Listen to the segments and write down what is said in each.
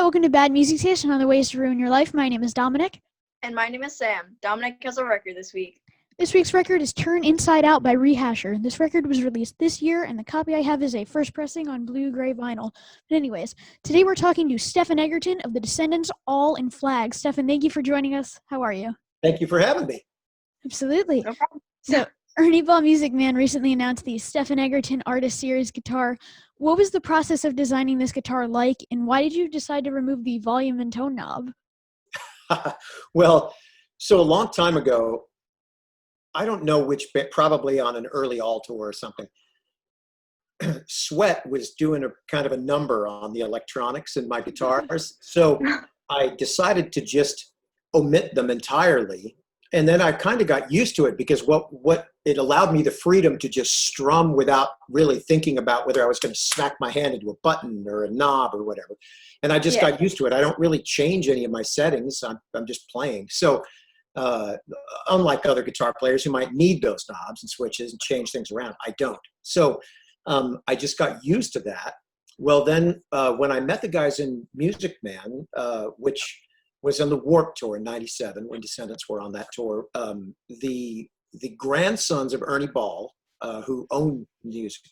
welcome to Bad Music Taste and Other Ways to Ruin Your Life. My name is Dominic. And my name is Sam. Dominic has a record this week. This week's record is Turn Inside Out by Rehasher. This record was released this year, and the copy I have is a first pressing on blue-gray vinyl. But anyways, today we're talking to Stephen Egerton of the Descendents, All in Flag. Stephen, thank you for joining us. How are you? Thank you for having me. Absolutely. No problem. So, Ernie Ball Music Man recently announced the Stephen Egerton Artist Series guitar. What was the process of designing this guitar like, and why did you decide to remove the volume and tone knob? Well, so a long time ago, I don't know which bit, probably on an early All tour or something, Sweat was doing a kind of a number on the electronics in my guitars. So I decided to just omit them entirely. And then I kind of got used to it because what it allowed me the freedom to just strum without really thinking about whether I was going to smack my hand into a button or a knob or whatever. And I just got used to it. I don't really change any of my settings. I'm just playing. So unlike other guitar players who might need those knobs and switches and change things around, I don't. So I just got used to that. Well, then when I met the guys in Music Man, which was on the Warped Tour in '97 when Descendents were on that tour, the grandsons of Ernie Ball, who own Music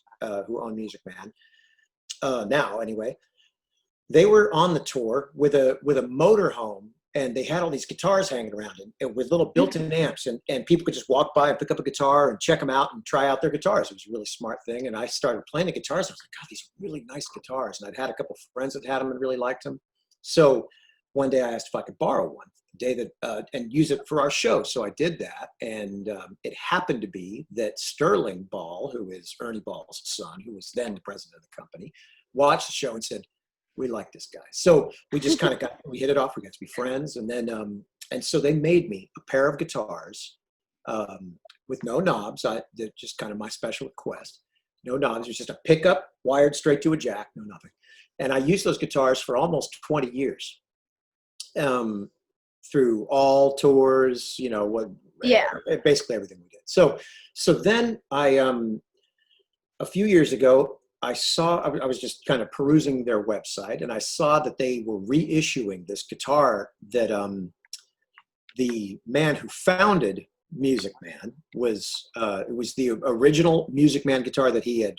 Man now anyway, they were on the tour with a motorhome, and they had all these guitars hanging around and with little built-in amps, and people could just walk by and pick up a guitar and check them out and try out their guitars. It was a really smart thing. And I started playing the guitars. I was like, God, these are really nice guitars. And I'd had a couple of friends that had them and really liked them. So one day I asked if I could borrow one the day that and use it for our show. So I did that. And it happened to be that Sterling Ball, who is Ernie Ball's son, who was then the president of the company, watched the show and said, we like this guy. So we just kind of we hit it off. We got to be friends. And then, and so they made me a pair of guitars with no knobs. Just kind of my special request. No knobs. It was just a pickup wired straight to a jack, no nothing. And I used those guitars for almost 20 years through all tours, basically everything we did. So then a few years ago, I was just kind of perusing their website, and I saw that they were reissuing this guitar that the man who founded Music Man it was the original Music Man guitar that he had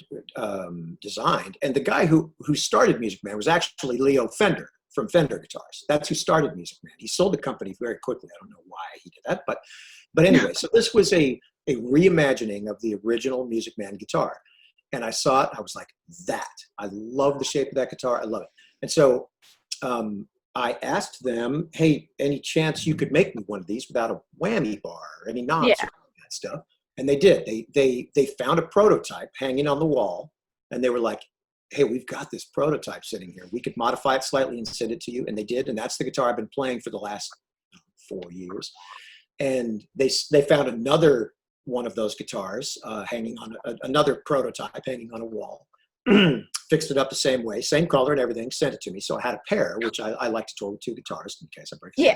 designed. And the guy who started Music Man was actually Leo Fender from Fender Guitars. That's who started Music Man. He sold the company very quickly. I don't know why he did that, but anyway, so this was a reimagining of the original Music Man guitar. And I saw it, I was like, I love the shape of that guitar, I love it. And so I asked them, hey, any chance you could make me one of these without a whammy bar or any knobs or that stuff? And they did. They found a prototype hanging on the wall, and they were like, hey, we've got this prototype sitting here. We could modify it slightly and send it to you. And they did, and that's the guitar I've been playing for the last 4 years. And they found another one of those guitars hanging on another prototype hanging on a wall, fixed it up the same way, same color and everything, sent it to me. So I had a pair, which I like to tour with 2 guitars in case I break it. Yeah.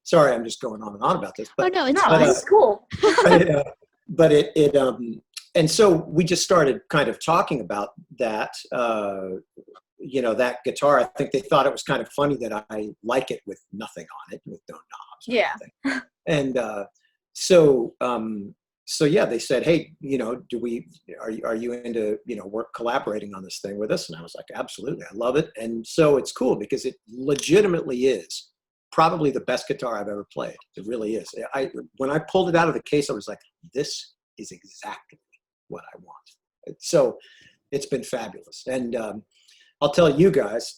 Sorry, I'm just going on and on about this. But, it's cool. And so we just started kind of talking about that, that guitar. I think they thought it was kind of funny that I like it with nothing on it, with no knobs. Yeah. And so yeah, they said, hey, are you into, work collaborating on this thing with us? And I was like, absolutely. I love it. And so it's cool because it legitimately is probably the best guitar I've ever played. It really is. When I pulled it out of the case, I was like, this is exactly what I want. So it's been fabulous. And I'll tell you guys,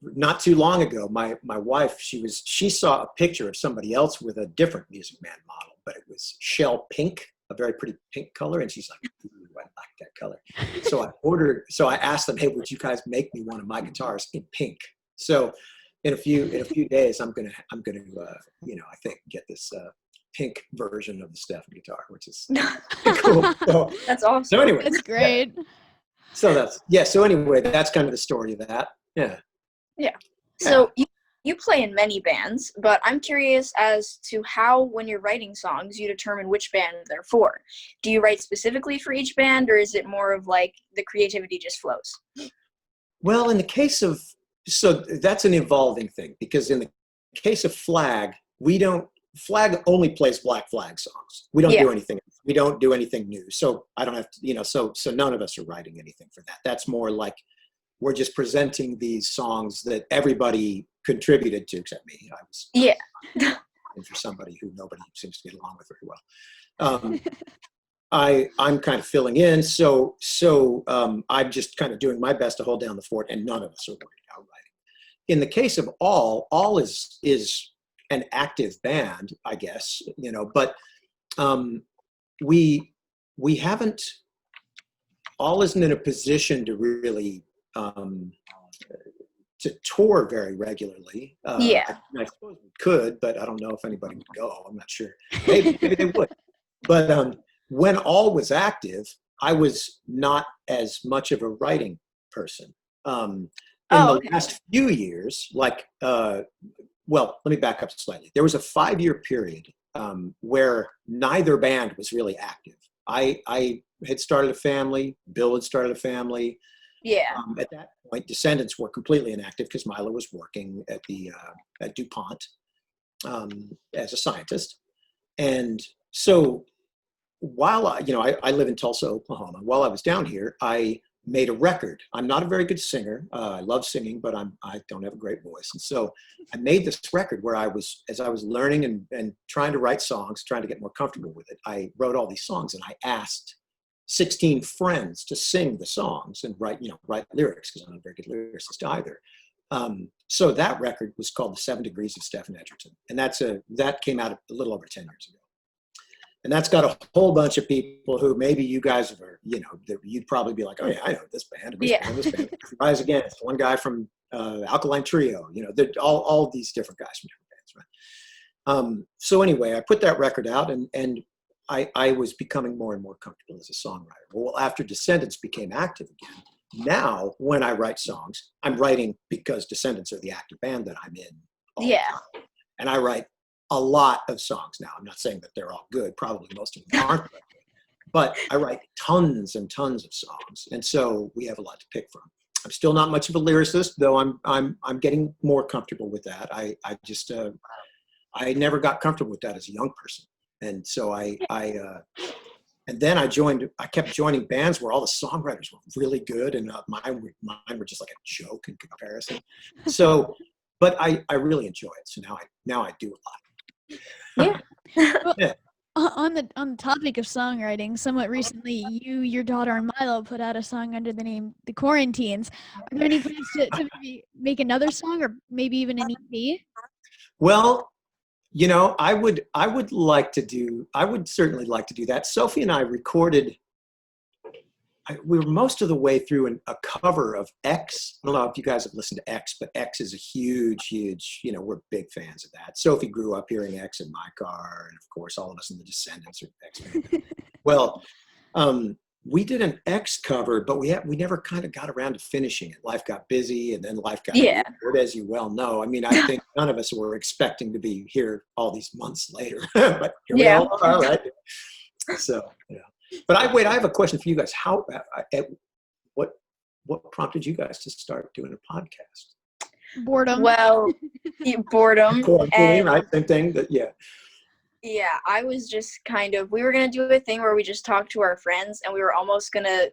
not too long ago, my wife, she saw a picture of somebody else with a different Music Man model, but it was shell pink, a very pretty pink color. And she's like, ooh, I like that color. So I asked them, hey, would you guys make me one of my guitars in pink? So in a few days, I'm gonna I think get this pink version of the Stephen guitar, which is cool. So, that's awesome. So anyway, that's great. So anyway, that's kind of the story of that. Yeah. So you play in many bands, but I'm curious as to how, when you're writing songs, you determine which band they're for. Do you write specifically for each band, or is it more of like the creativity just flows? Well, in the case of, so that's an evolving thing, because in the case of Flag, Flag only plays Black Flag songs. We don't do anything. We don't do anything new. So I don't have to, so none of us are writing anything for that. That's more like we're just presenting these songs that everybody contributed to, except me. I was for somebody who nobody seems to get along with very well. I'm kind of filling in, so I'm just kind of doing my best to hold down the fort, and none of us are working out writing. In the case of All is an active band, I guess, but we haven't. All isn't in a position to really to tour very regularly. I suppose we could, but I don't know if anybody would go. I'm not sure. Maybe they would, but. When All was active, I was not as much of a writing person. In the last few years, let me back up slightly. There was a 5-year period where neither band was really active. I had started a family. Bill had started a family. Yeah. At that point, Descendents were completely inactive because Milo was working at at DuPont as a scientist, and so. While I live in Tulsa, Oklahoma. While I was down here, I made a record. I'm not a very good singer. I love singing, but I don't have a great voice. And so I made this record where as I was learning and trying to write songs, trying to get more comfortable with it, I wrote all these songs, and I asked 16 friends to sing the songs and write lyrics, because I'm not a very good lyricist either. So that record was called The 7 Degrees of Stephen Egerton. And that came out a little over 10 years ago. And that's got a whole bunch of people who maybe you guys are, you'd probably be like, oh yeah, I know this band, this band. Rise Against, one guy from Alkaline Trio, all these different guys from different bands, right? So anyway, I put that record out, and I was becoming more and more comfortable as a songwriter. Well, after Descendents became active again, now when I write songs, I'm writing because Descendents are the active band that I'm in all the time. And I write a lot of songs now. I'm not saying that they're all good. Probably most of them aren't, but I write tons and tons of songs, and so we have a lot to pick from. I'm still not much of a lyricist, though. I'm getting more comfortable with that. I never got comfortable with that as a young person, and so and then I kept joining bands where all the songwriters were really good, and mine were just like a joke in comparison. So, but I really enjoy it. So now I do a lot. Well, on the topic of songwriting, somewhat recently, your daughter, and Milo put out a song under the name "The Quarantines." Are there any plans to maybe make another song, or maybe even an EP? Well, I would certainly like to do that. Sophie and I recorded. We were most of the way through a cover of X. I don't know if you guys have listened to X, but X is a huge, we're big fans of that. Sophie grew up hearing X in my car, and of course, all of us in the Descendents are X fans. Well, we did an X cover, but we never kind of got around to finishing it. Life got busy, and then life got weird, as you well know. I mean, I think none of us were expecting to be here all these months later, but here we all are, right? So, But I have a question for you guys. What prompted you guys to start doing a podcast? Boredom. Well, boredom. Quarantine, right? Same thing. Yeah, I was just we were going to do a thing where we just talked to our friends, and we were almost going to,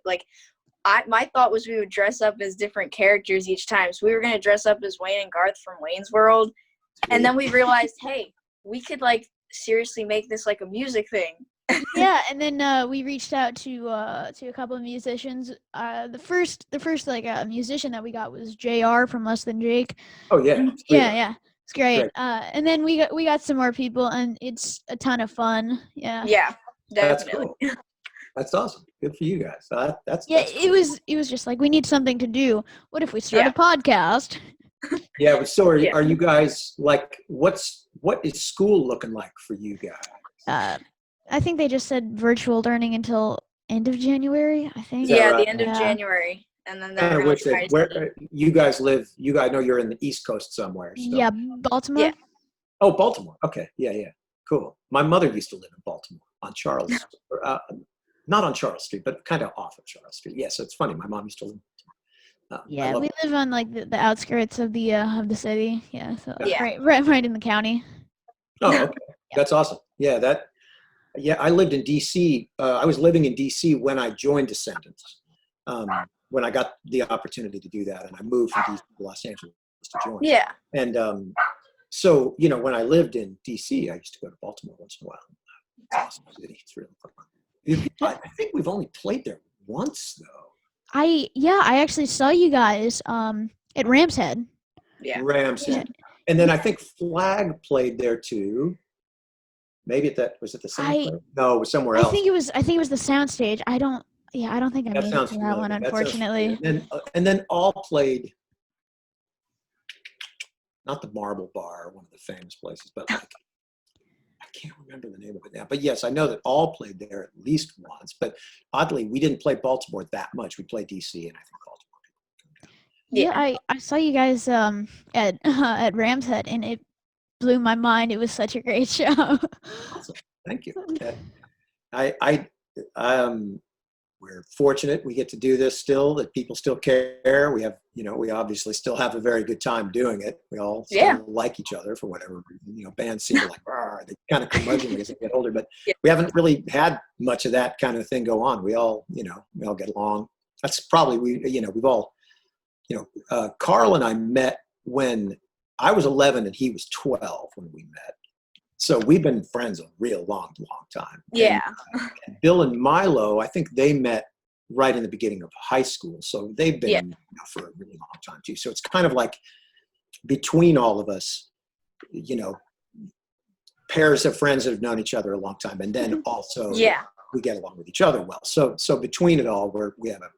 my thought was we would dress up as different characters each time. So we were going to dress up as Wayne and Garth from Wayne's World. And then we realized, hey, we could, seriously make this, a music thing. Yeah, and then we reached out to a couple of musicians. The first musician that we got was JR from Less Than Jake. Oh yeah. Yeah. It's great. And then we got some more people, and it's a ton of fun. Yeah. Yeah, definitely. That's cool. That's awesome. Good for you guys. That's cool. It was just we need something to do. What if we start a podcast? Yeah, but so are you guys what is school looking like for you guys? I think they just said virtual learning until end of January, I think. Yeah, right? The end of January. And then they're going to where you guys live, I know you're in the East Coast somewhere. So. Yeah, Baltimore. Yeah. Oh, Baltimore. Okay. Yeah. Cool. My mother used to live in Baltimore on Charles, not on Charles Street, but kind of off of Charles Street. Yeah, so it's funny. My mom used to live in I Yeah, love we live on like the outskirts of the city. Yeah, so like, Yeah. right in the county. Oh, okay. Yeah. That's awesome. Yeah, I lived in DC. I was living in DC when I joined Descendants, when I got the opportunity to do that. And I moved from DC to Los Angeles to join. Yeah. And so, when I lived in DC, I used to go to Baltimore once in a while. It's an awesome city. It's really fun. I think we've only played there once, though. I actually saw you guys at Ram's Head. Yeah. Rams. Yeah. And then I think Flag played there too. Maybe was it the same place? No, it was somewhere else. I think it was the soundstage. I don't think I That made it sounds to that one, familiar. That sounds unfortunately. familiar. And then all played, not the Marble Bar, one of the famous places, but like I can't remember the name of it now. But yes, I know that all played there at least once. But oddly, we didn't play Baltimore that much. We played DC and I think Baltimore. Yeah, I saw you guys at Ram's Head, and it blew my mind. It was such a great show. Awesome. Thank you. We're fortunate we get to do this still, that people still care. We have, we obviously still have a very good time doing it. We all still like each other for whatever reason. Bands seem to like, they kind of curmudgeonly as they get older, but we haven't really had much of that kind of thing go on. We all get along. That's probably, we've all, Carl and I met when I was 11 and he was 12 when we met. So we've been friends a real long time. Yeah. And Bill and Milo, I think they met right in the beginning of high school. So they've been for a really long time too. So it's kind of like between all of us, pairs of friends that have known each other a long time. And then also we get along with each other well. So between it all, we have a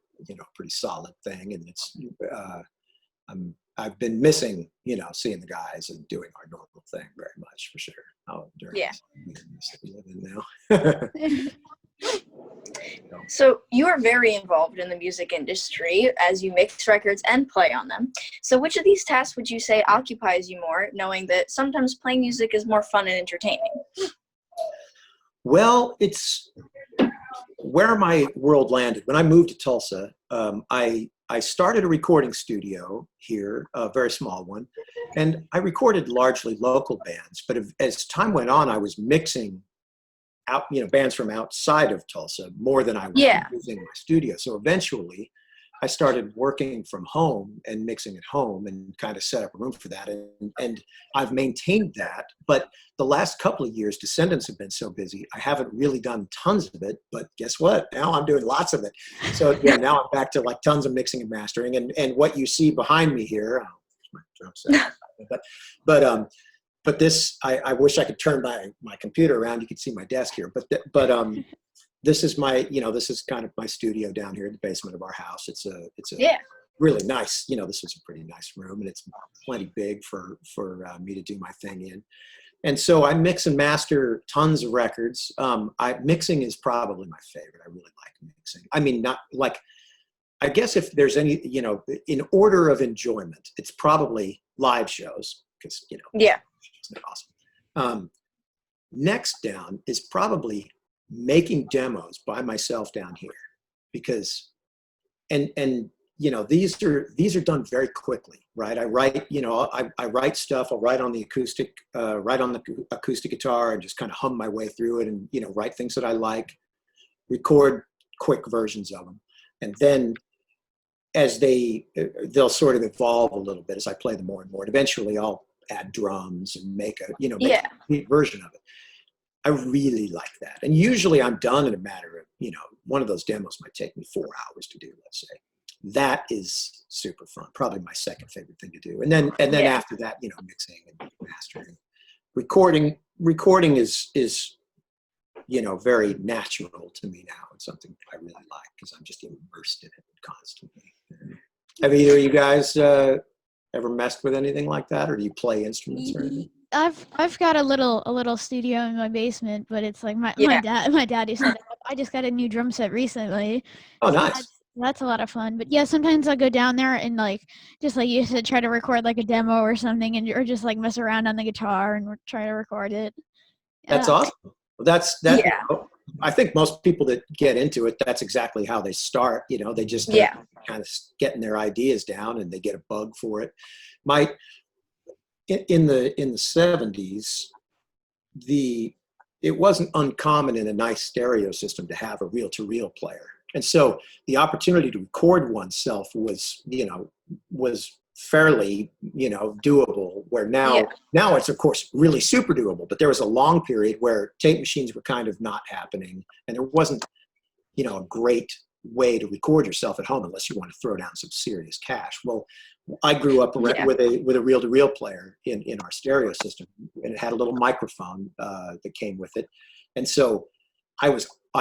pretty solid thing. And it's I've been missing, seeing the guys and doing our normal thing very much, for sure. During this that we live in now. So you are very involved in the music industry as you mix records and play on them. So which of these tasks would you say occupies you more, knowing that sometimes playing music is more fun and entertaining? Well, it's where my world landed. When I moved to Tulsa, I started a recording studio here, a very small one, and I recorded largely local bands. But as time went on, I was mixing out, bands from outside of Tulsa more than I was using my studio. So eventually, I started working from home and mixing at home and kind of set up a room for that. And I've maintained that. But the last couple of years, Descendants have been so busy, I haven't really done tons of it. But guess what? Now I'm doing lots of it. So now I'm back to like tons of mixing and mastering. And what you see behind me here, my drum set, but this, I wish I could turn my computer around. You can see my desk here. But this is this is kind of my studio down here in the basement of our house. It's a really nice, this is a pretty nice room, and it's plenty big for me to do my thing in. And so I mix and master tons of records. Mixing is probably my favorite. I really like mixing. I mean, not like, I guess if there's any, in order of enjoyment, it's probably live shows because, it's awesome. Next down is probably making demos by myself down here, because and these are done very quickly, right? I write I write stuff. I'll write on the acoustic guitar and just kind of hum my way through it, and write things that I like, record quick versions of them, and then as they'll sort of evolve a little bit as I play them more and more. And eventually I'll add drums and make a complete version of it. I really like that. And usually I'm done in a matter of, one of those demos might take me 4 hours to do, let's say. That is super fun. Probably my second favorite thing to do. And then after that, mixing and mastering. Recording is very natural to me now. It's something I really like because I'm just immersed in it constantly. Have either of you guys ever messed with anything like that, or do you play instruments or anything? I've got a little studio in my basement, but it's like my dad used to. I just got a new drum set recently. Oh, nice. That's a lot of fun. But yeah, sometimes I'll go down there and just like you said, try to record like a demo or something, or just like mess around on the guitar and try to record it. That's awesome. That's I think most people that get into it, that's exactly how they start. You know, they just kind of getting their ideas down, and they get a bug for it. In the 70s, it wasn't uncommon in a nice stereo system to have a reel-to-reel player, and so the opportunity to record oneself was fairly doable. Where now it's of course really super doable, but there was a long period where tape machines were kind of not happening, and there wasn't a great way to record yourself at home unless you want to throw down some serious cash. Well, I grew up with a reel-to-reel player in our stereo system, and it had a little microphone that came with it, and so I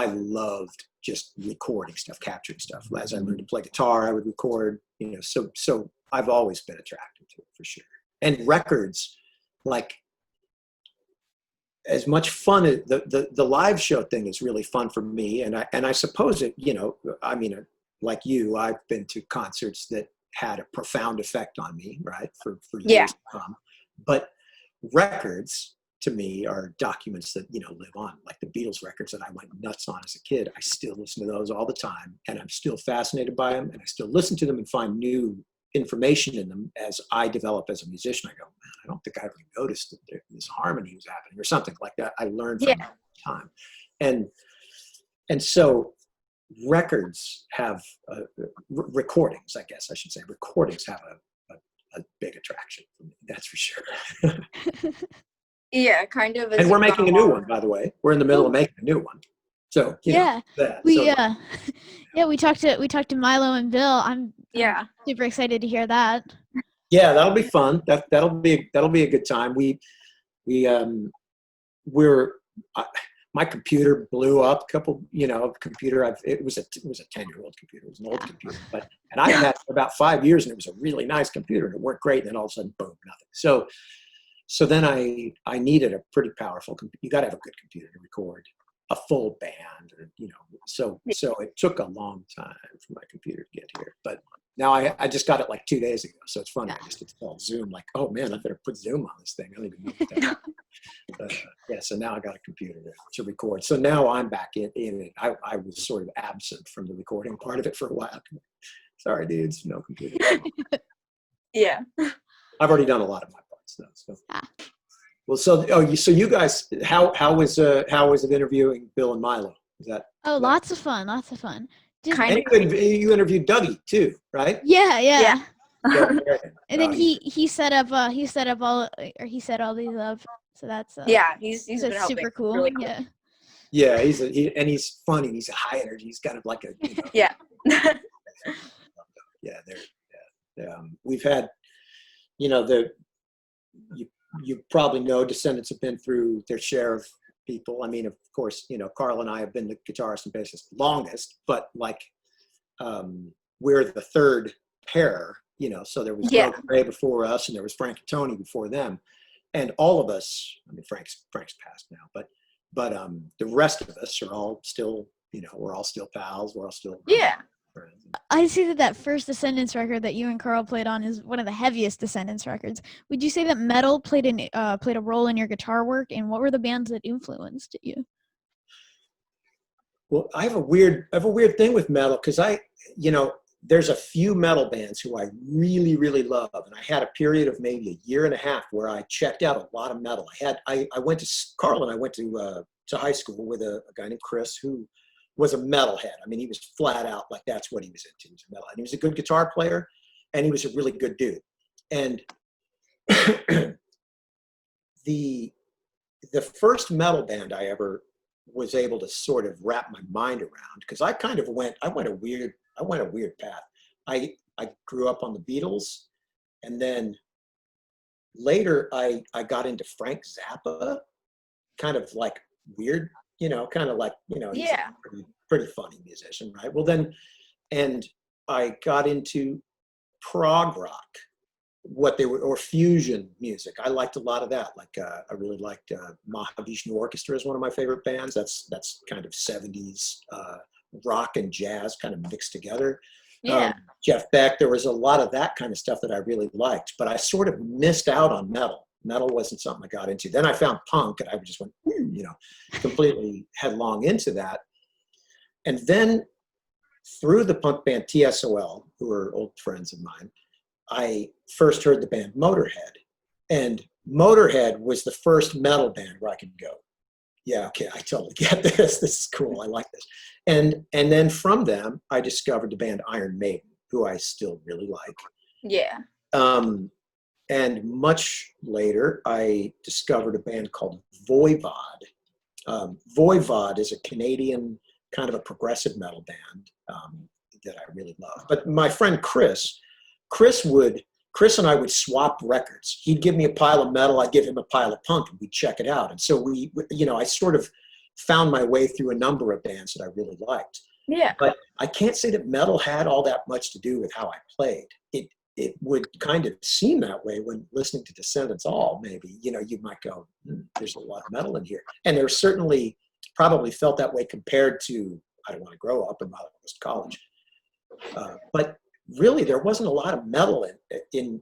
loved just recording stuff, capturing stuff. As I learned to play guitar, I would record. So I've always been attracted to it for sure. And records, like, as much fun as the live show thing is really fun for me, and I suppose it, like you, I've been to concerts that had a profound effect on me, right, for years to come. But records to me are documents that live on, like the Beatles records that I went nuts on as a kid. I still listen to those all the time, and I'm still fascinated by them, and I still listen to them and find new information in them as I develop as a musician. I go, man, I don't think I ever noticed that this harmony was happening or something like that. I learned from time, and so records have recordings. I guess I should say recordings have a big attraction for me. That's for sure. Yeah, kind of. And we're making a new one, by the way. We're in the middle of making a new one. So we talked to Milo and Bill. I'm super excited to hear that. Yeah, that'll be fun. That'll be a good time. My computer blew up. It was a 10-year-old computer. It was an old computer, and I had it for about 5 years, and it was a really nice computer, and it worked great. And then all of a sudden, boom, nothing. So then I needed a pretty powerful computer. You got to have a good computer to record a full band, So it took a long time for my computer to get here, but now I just got it like 2 days ago. So it's funny. I just installed Zoom. Like, oh man, I better put Zoom on this thing. I don't even know what that is. So now I got a computer to record. So now I'm back in it. I was sort of absent from the recording part of it for a while. Sorry, dudes, no computer. Yeah. I've already done a lot of my parts though. So. Well, so you guys, how was it interviewing Bill and Milo? Is that? Oh, lots of fun. And you interviewed Dougie too, right? Yeah. And then he set all these up. So that's he's been helping. Super cool. Really cool. Yeah, he's funny. He's a high energy. He's kind of like a we've had you probably know Descendents have been through their share of people. I mean, of course, Carl and I have been the guitarist and bassist longest, but we're the third pair, so there was Bill Gray before us, and there was Frank and Tony before them. And all of us, I mean, Frank's passed now, but the rest of us are all still, we're all still pals. We're all still friends. I see that first Descendents record that you and Carl played on is one of the heaviest Descendents records. Would you say that metal played a role in your guitar work, and what were the bands that influenced you? Well, I have a weird thing with metal because there's a few metal bands who I really, really love, and I had a period of maybe a year and a half where I checked out a lot of metal. Carl and I went to high school with a guy named Chris who was a metalhead. I mean, he was flat out like that's what he was into. He was a metalhead. He was a good guitar player, and he was a really good dude. And the first metal band I ever was able to sort of wrap my mind around, because I went a weird path. I grew up on the Beatles, and then later I got into Frank Zappa, kind of like weird, he's a pretty funny musician, right? Well then, and I got into prog rock, or fusion music. I liked a lot of that. I really liked Mahavishnu Orchestra is one of my favorite bands. That's kind of 70s rock and jazz kind of mixed together. Jeff Beck, there was a lot of that kind of stuff that I really liked, but I sort of missed out on metal. Metal wasn't something I got into. Then I found punk, and I just went, completely headlong into that. And then through the punk band TSOL, who are old friends of mine, I first heard the band Motorhead. And Motorhead was the first metal band where I could go, yeah, okay, I totally get this. This is cool. I like this. And then from them, I discovered the band Iron Maiden, who I still really like. Yeah. And much later, I discovered a band called Voivod. Voivod is a Canadian kind of a progressive metal band that I really love. But my friend Chris and I would swap records. He'd give me a pile of metal, I'd give him a pile of punk, and we'd check it out. And so I sort of found my way through a number of bands that I really liked. Yeah. But I can't say that metal had all that much to do with how I played. It would kind of seem that way when listening to Descendents All, maybe. You might go, there's a lot of metal in here. And there certainly probably felt that way compared to I Don't Want to Grow Up and Mother Goes to College. But really, there wasn't a lot of metal in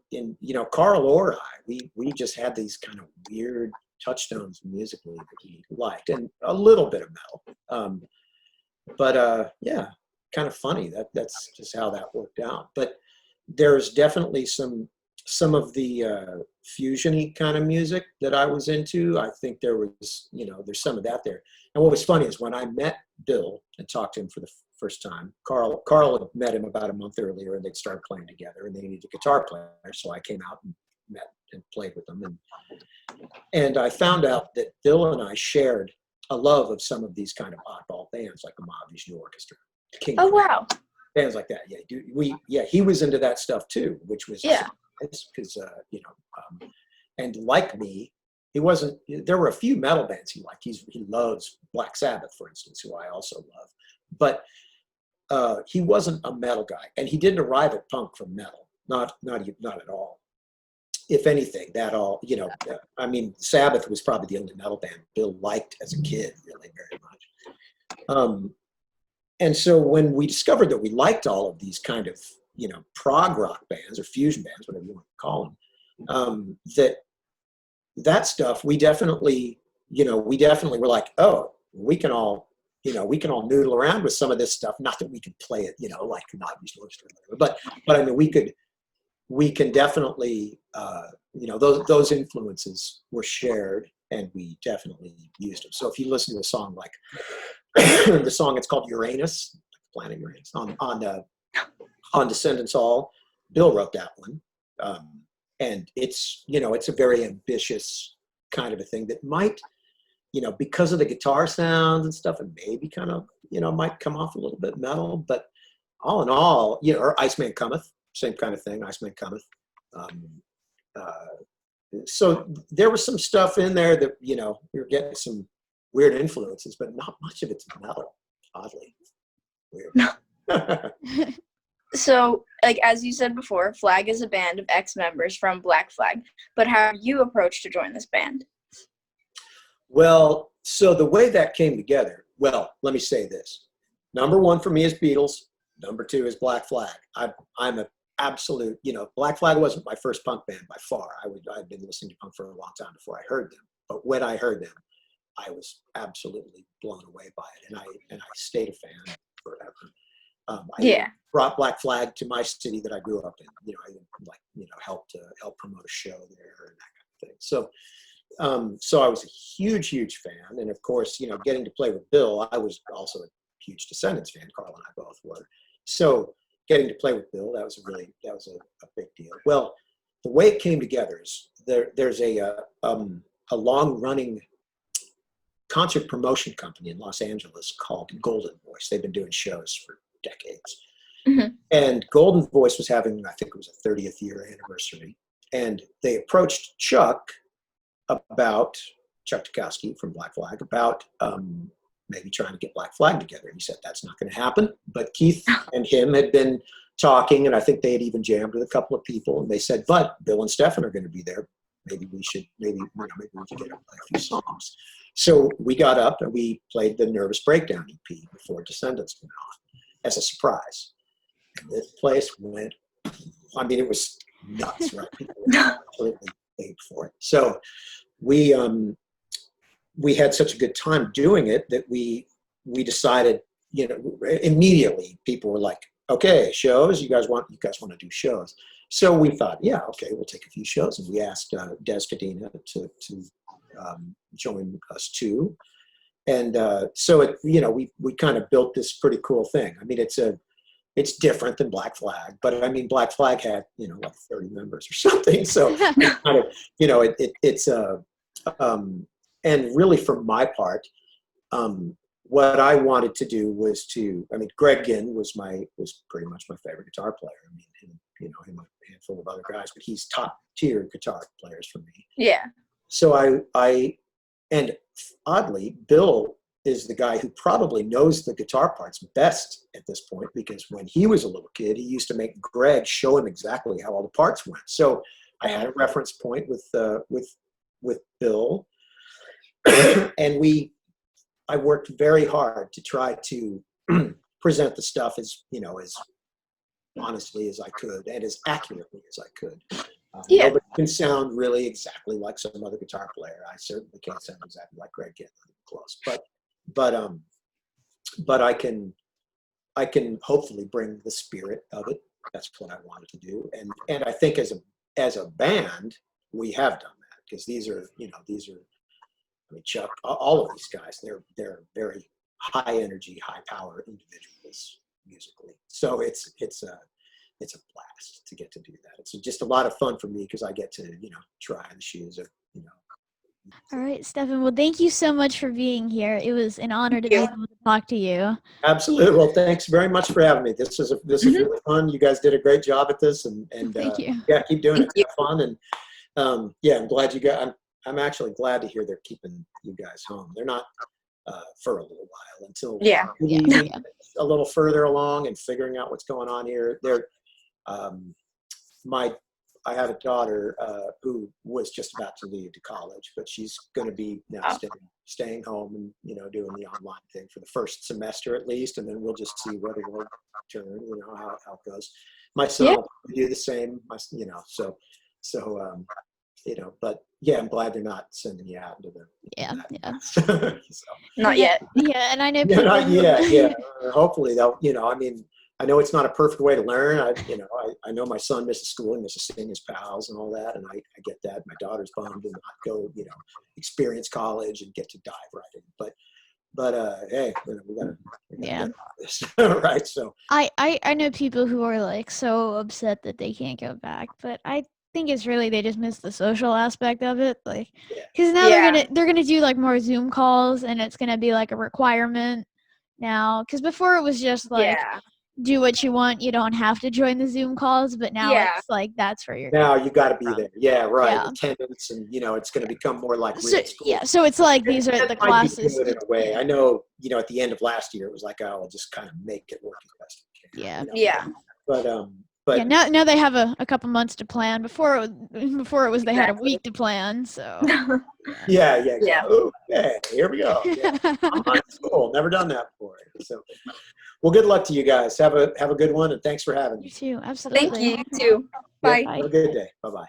Carl or I. We just had these kind of weird touchstones musically that we liked, and a little bit of metal. But yeah, kind of funny that's just how that worked out. But there's definitely some of the fusion-y kind of music that I was into. I think there was, there's some of that there. And what was funny is when I met Bill and talked to him for the first time, Carl had met him about a month earlier, and they'd started playing together, and they needed a guitar player. So I came out and met and played with them. And I found out that Bill and I shared a love of some of these kind of oddball bands like the Mahavishnu Orchestra. King Oh, wow. Bands like that. Yeah, he was into that stuff too, which was because and like me, he wasn't. There were a few metal bands he liked. He loves Black Sabbath, for instance, who I also love, but he wasn't a metal guy, and he didn't arrive at punk from metal. Not at all. If anything, Sabbath was probably the only metal band Bill liked as a kid, really very much. And so when we discovered that we liked all of these kind of, prog rock bands or fusion bands, whatever you want to call them, that stuff, we definitely were like, oh, we can all noodle around with some of this stuff. Not that we could play it, like not or whatever, but I mean, we can definitely, those influences were shared, and we definitely used them. So if you listen to a song like the song, it's called Uranus, planet Uranus, on Descendents All, Bill wrote that one. And it's a very ambitious kind of a thing that might, because of the guitar sounds and stuff, and maybe kind of, might come off a little bit metal, but all in all, or Iceman Cometh, same kind of thing, Iceman Cometh. So there was some stuff in there that, we were getting some weird influences, but not much of it's metal, oddly. Weird. So, as you said before, Flag is a band of ex-members from Black Flag, but how are you approached to join this band? Well, so the way that came together, let me say this. Number one for me is Beatles. Number two is Black Flag. I'm an absolute, Black Flag wasn't my first punk band by far. I'd been listening to punk for a long time before I heard them. But when I heard them, I was absolutely blown away by it, and I stayed a fan forever. I brought Black Flag to my city that I grew up in. I helped promote a show there and that kind of thing. So, so I was a huge fan, and of course, getting to play with Bill, I was also a huge Descendents fan. Carl and I both were. So, getting to play with Bill, that was a big deal. Well, the way it came together is there's a long-running concert promotion company in Los Angeles called Golden Voice. They've been doing shows for decades. Mm-hmm. And Golden Voice was having, I think it was a 30th year anniversary. And they approached Chuck Tukowski from Black Flag, about maybe trying to get Black Flag together. And he said, that's not going to happen. But Keith and him had been talking, and I think they had even jammed with a couple of people. And they said, but Bill and Stephen are going to be there. Maybe we could get up and play a few songs. So we got up and we played the Nervous Breakdown EP before Descendents went on as a surprise. And this place went, it was nuts, right? People were completely paid for it. So we we had such a good time doing it that we decided, immediately people were like, okay, shows, you guys want to do shows. So we thought, yeah, okay, we'll take a few shows. And we asked Des Cadena to join us too. And so we kind of built this pretty cool thing. I mean, it's different than Black Flag, but I mean, Black Flag had, like 30 members or something. So it's kind of, and really for my part, what I wanted to do was Greg Ginn was pretty much my favorite guitar player. I mean, him and a handful of other guys, but he's top tier guitar players for me. Yeah. So and oddly, Bill is the guy who probably knows the guitar parts best at this point, because when he was a little kid, he used to make Greg show him exactly how all the parts went. So I had a reference point with Bill, and I worked very hard to try to present the stuff as honestly as I could and as accurately as I could. Nobody can sound really exactly like some other guitar player. I certainly can't sound exactly like Greg Ginn, close. But I can hopefully bring the spirit of it. That's what I wanted to do, and I think as a band we have done that, because these are I mean, Chuck, all of these guys, they're very high energy, high power individuals musically. So it's a blast to get to do that. It's just a lot of fun for me because I get to, try the shoes of, All right, Stephen. Well, thank you so much for being here. It was an honor to be able to talk to you. Absolutely. Well, thanks very much for having me. This is really fun. You guys did a great job at this, and thank you. Yeah, keep doing it. Have fun, and I'm glad you got. I'm actually glad to hear they're keeping you guys home. They're not for a little while until a little further along and figuring out what's going on here. I have a daughter who was just about to leave to college, but she's going to be now staying home and doing the online thing for the first semester at least, and then we'll just see where the world turns, how it goes. My son will do the same, but yeah, I'm glad they're not sending you out into the Not yet. Yeah, and I know people. Not yet. Yeah. Hopefully they'll. I know it's not a perfect way to learn. I know my son misses school and misses seeing his pals and all that, and I get that. My daughter's bummed to not go, experience college and get to dive right in. But hey, we gotta get this. Right. So I know people who are like so upset that they can't go back, but I think it's really they just miss the social aspect of it, like because now they're gonna do like more Zoom calls, and it's gonna be like a requirement now, because before it was just like do what you want, you don't have to join the Zoom calls, but now it's like that's where you're now you got to be there. Attendance, and it's going to become more like real school. So it's like these are the classes in a way. I know at the end of last year it was like, I'll just kind of make it work as best I can. But now they have a couple months to plan. Before it was they had a week to plan. So yeah. Okay, here we go. Online school, never done that before. So, well, good luck to you guys. Have a good one, and thanks for having me. You too, absolutely. Thank you. You too. Bye. Have a good day. Bye-bye.